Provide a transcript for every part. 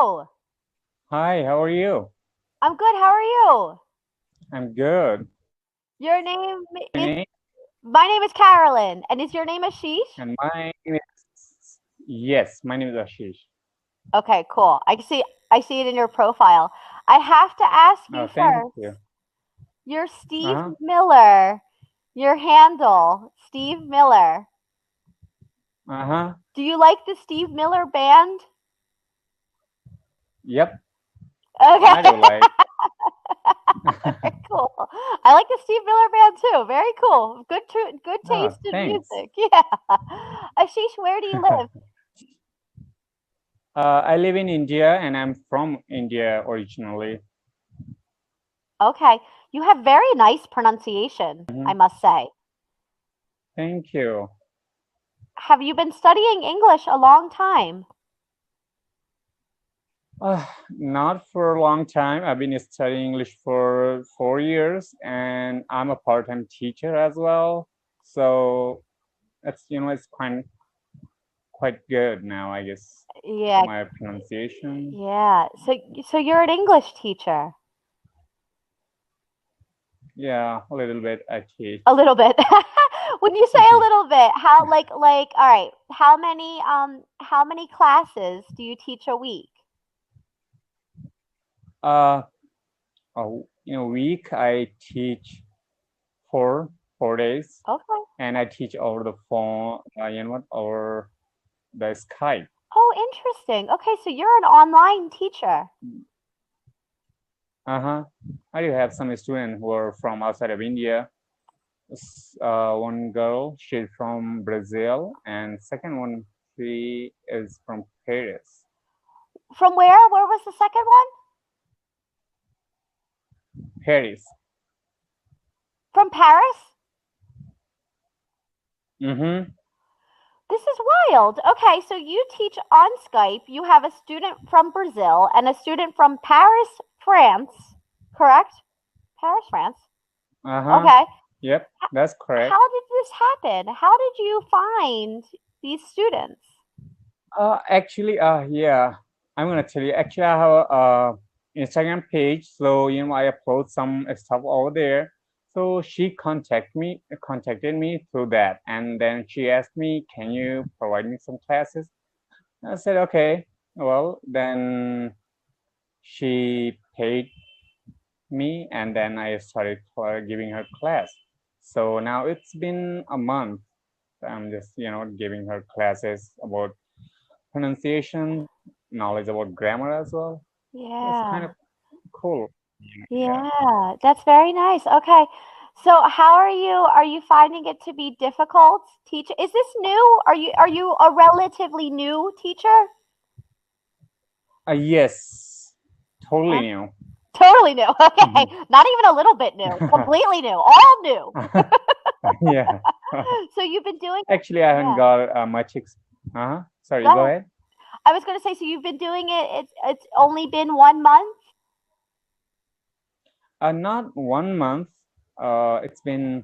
you? Hi, how are you? I'm good. How are you? I'm good. Your name My is name My name is Carolyn, and is your name Ashish? and my name is yes, my name is Ashish. Okay, cool. I see it in your profile. I have to ask you Oh, thank first. you. You're Steve Uh-huh. Miller. Your handle, Steve Miller. Uh-huh. Do you like the Steve Miller band? Yep, I Okay. do like. Very cool. I like the Steve Miller band too. Very cool. Good Oh, taste in thanks. music. Yeah. Ashish, where do you live? I live in India and I'm from India originally. Okay. You have very nice pronunciation, I Mhm. must say. Thank you. Have you been studying English a long time? Not for a long time. I've been studying English for 4 years and I'm a part-time teacher as well. So it's quite good now, I guess. Yeah. My pronunciation. Yeah. So you're an English teacher. Yeah, a little bit I teach. A little bit. When you say a little bit, how like all right, how many classes do you teach a week? Uh, in a week I teach four 4 days, Okay. and I teach over the phone. Over the Skype. Oh, interesting. Okay, so you're an online teacher. Uh-huh. I do have some students who are from outside of India. One girl, she's from Brazil, and second one, she is from Paris. From where? Where was the second one? Paris. From Paris? Mm-hmm. This is wild. Okay, so you teach on Skype. You have a student from Brazil and a student from Paris, France, correct? Paris, France. Uh-huh. Okay. Yep, that's correct. How did this happen? How did you find these students? Actually, yeah, I'm gonna tell you. Actually, I have a Instagram page, so I upload some stuff over there. So she contacted me through that, and then she asked me, "Can you provide me some classes?" I said, "Okay." Well, then she paid me, and then I started giving her class. So now it's been a month. I'm just giving her classes about pronunciation, knowledge about grammar as well. That's kind Yeah. of cool. Yeah. Yeah, that's very nice. Okay. So how are you? Are you finding it to be difficult teach? Is this new? Are you a relatively new teacher? Yes, totally Uh, new. totally new. Okay. Not even a little bit new. Completely new. All new. Yeah. So you've been doing it. Actually, I haven't Yeah. got much. Sorry, Go go ahead. ahead. I was going to say, so you've been doing it. It's only been 1 month. Not 1 month. It's been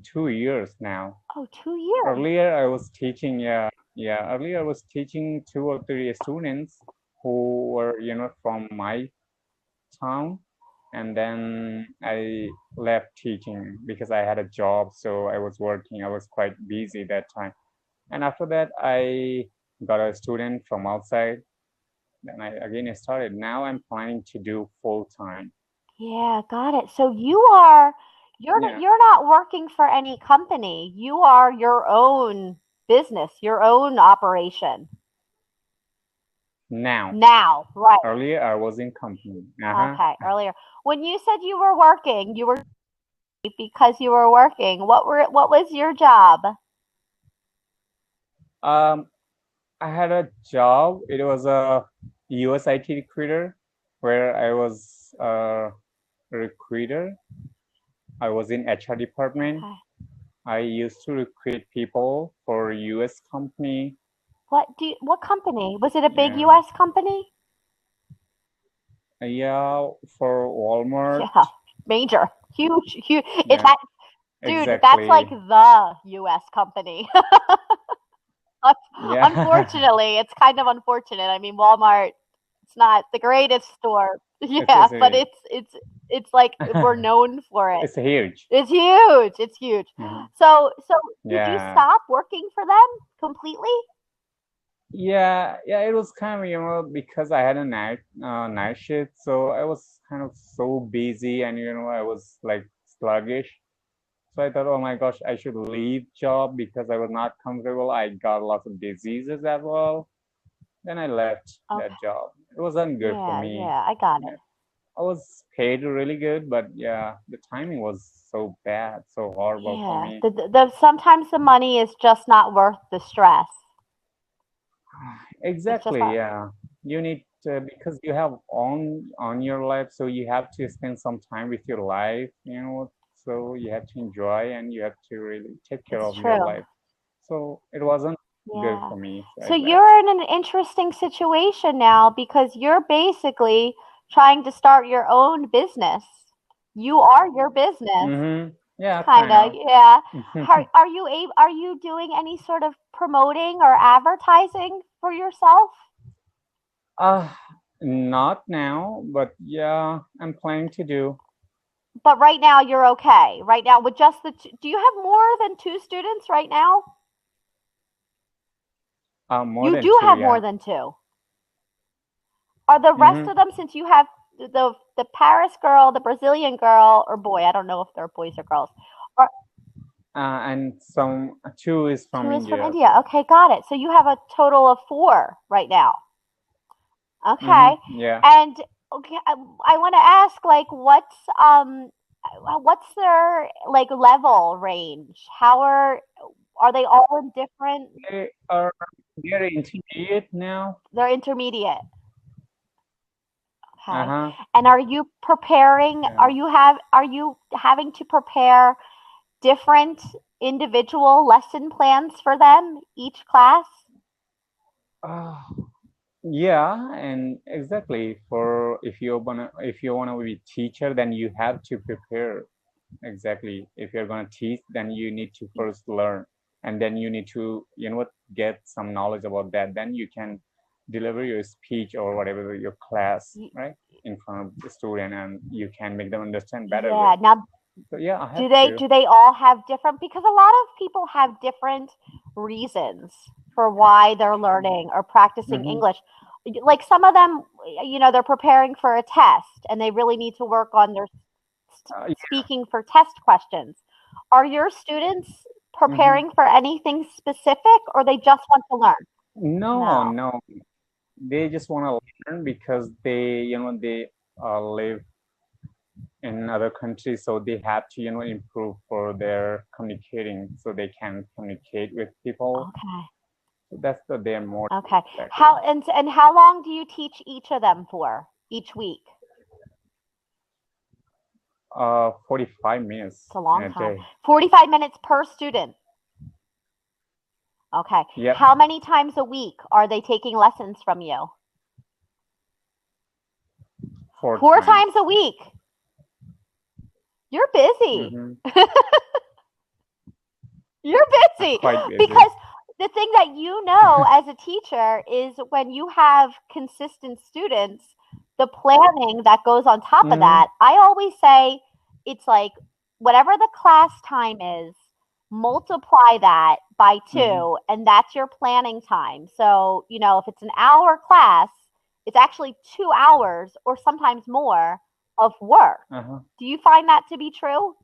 2 years now. Oh, 2 years. Earlier, I was teaching. Yeah, yeah. Earlier, I was teaching 2 or 3 students who were, from my town, and then I left teaching because I had a job, so I was working. I was quite busy that time, and after that I got a student from outside. Then I again started. Now I'm planning to do full time. Yeah, got it. So Yeah. you're not working for any company. You are your own business, your own operation. Now, Now, right. earlier I was in company. Uh-huh. Okay, earlier. When you said you were working, you were because you were working. What was your job? Um, I had a job. It was a US IT recruiter where I was a recruiter. I was in HR department. Okay. I used to recruit people for US company. What company? Was it a big Yeah, US company? yeah, for Walmart. Yeah, major. Huge, huge. It Yeah, that dude, that's like exactly. the US company. Yeah. Unfortunately, it's kind of unfortunate. I mean, Walmart. It's not the greatest store. It's Yeah, but a it's like we're known for it. it's huge. It's huge. It's huge. Mhm. So did you Yeah. stop working for them completely? Yeah, it was kind of, because I had a night shift, so I was kind of so busy and I was like sluggish. So I thought, oh my gosh, I should leave job because I was not comfortable. I got lots of diseases as well. Then I left Okay. that job. It wasn't good for Yeah, me. yeah, I got it. Yeah. I was paid really good, but yeah, the timing was so bad, so horrible for Yeah, me. the sometimes the money is just not worth the stress. It's just Exactly, not. yeah. You need to, because you have on your life, so you have to spend some time with your life, so you have to enjoy and you have to really take care It's of your true. life. So it wasn't good Yeah. for me, so I So left. you're in an interesting situation now because you're basically trying to start your own business. You are your business, Mm-hmm. Yeah, kind kind of. of. Yeah. Are you doing any sort of promoting or advertising for yourself? Uh, Not now, but yeah, I'm planning to do But right now you're okay. Right now with just do you have more than two students right now? more You than do two, have more yeah. than two. Are the rest Mm-hmm. of them, since you have the Paris girl, the Brazilian girl, or boy, I don't know if they're boys or girls. Or And some two is two from is from India, India. so. Okay, got it. So you have a total of four right now. Mm-hmm. Okay. Yeah. And okay, I want to ask like what's their like level range? How are they all in different They are very intermediate now. they're intermediate. Okay. Uh-huh. And are you preparing Yeah. are you having to prepare different individual lesson plans for them each class? Uh, yeah, and exactly for if you wanna be teacher, then you have to prepare. Exactly. If you're gonna teach, then you need to first learn, and then you need to, get some knowledge about that. Then you can deliver your speech or whatever your class, right, in front of the student, and you can make them understand better Yeah. way. Now, So yeah, I do have they to. do they all have different because a lot of people have different reasons for why they're learning or practicing Mm-hmm. English. Like some of them, they're preparing for a test and they really need to work on their speaking for test questions. Are your students Mm-hmm. preparing for anything specific or they just want to learn? No, No. no, they just want to learn because they live in other countries, so they have to improve for their communicating, so they can communicate with people. Okay. So that's the their more Okay. exactly. And how long do you teach each of them for each week? 45 minutes It's a in long a time. day. 45 minutes per student. Okay. Yep, How many times a week are they taking lessons from you? four Four times. times a week. You're busy. Mm-hmm. You're busy Quite busy. because the thing that you know as a teacher is when you have consistent students, the planning that goes on top of Mm-hmm. that. I always say it's like whatever the class time is, multiply that by Mm-hmm. two, and that's your planning time. So, if it's an hour class, it's actually 2 hours or sometimes more of work. Uh-huh. Do you find that to be true?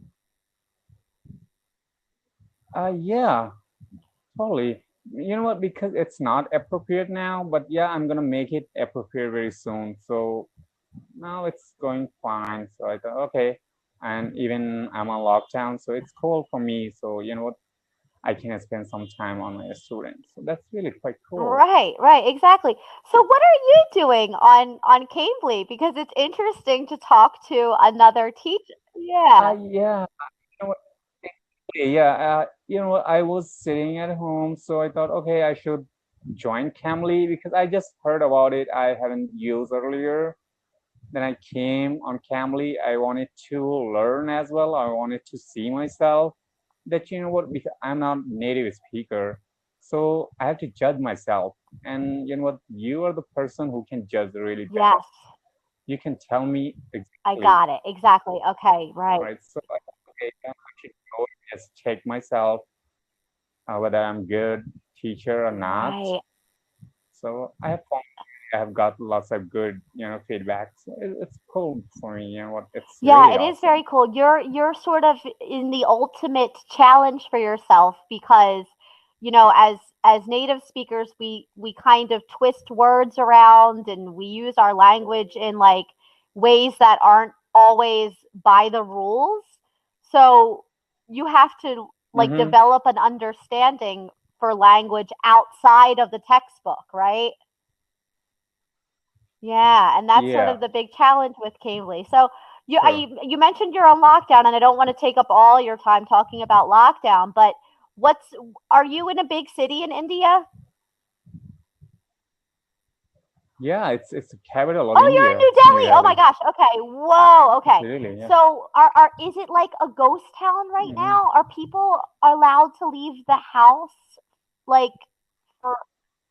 Yeah, totally. You know what? Because it's not appropriate now, but yeah, I'm gonna make it appropriate very soon. So now it's going fine. So I thought, okay. And even I'm on lockdown, so it's cool for me. So you know what? I can spend some time on my students. So that's really quite cool. Right, right, exactly. So what are you doing on Cambly? Because it's interesting to talk to another teacher. Yeah. Yeah. You know what? Yeah. I was sitting at home, so I thought, okay, I should join Cambly because I just heard about it. I haven't used earlier. Then I came on Cambly. I wanted to learn as well. I wanted to see myself. That because I'm not native speaker, So I have to judge myself. And you know what? You are the person who can judge really better. Yes, You can tell me I exactly, got it. Exactly. Okay, right. right? So okay, I should go and just check myself whether I'm good teacher or not. Right. So I have got lots of good, feedback. So it's cool for me. You know what? It's Yeah, really it is awesome. very cool. You're sort of in the ultimate challenge for yourself because, as native speakers, we kind of twist words around and we use our language in like ways that aren't always by the rules. So you have to like Mm-hmm. develop an understanding for language outside of the textbook, right? Yeah, and that's sort Yeah, of the big challenge with Cambly. So sure. you mentioned you're on lockdown, and I don't want to take up all your time talking about lockdown, but what's are you in a big city in India? Yeah, it's the capital of Oh, you're in India, New New Delhi. Oh my Delhi. gosh. Okay. Whoa. Okay. Really, yeah. So are is it like a ghost town right Mm-hmm. now? Are people allowed to leave the house? Like for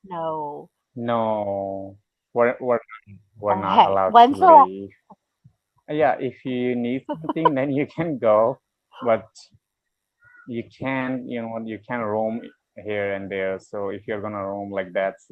no. No, we're not Okay. allowed to When's the last? leave. Yeah, if you need something, then you can go, but you can roam here and there. So if you're gonna roam like that,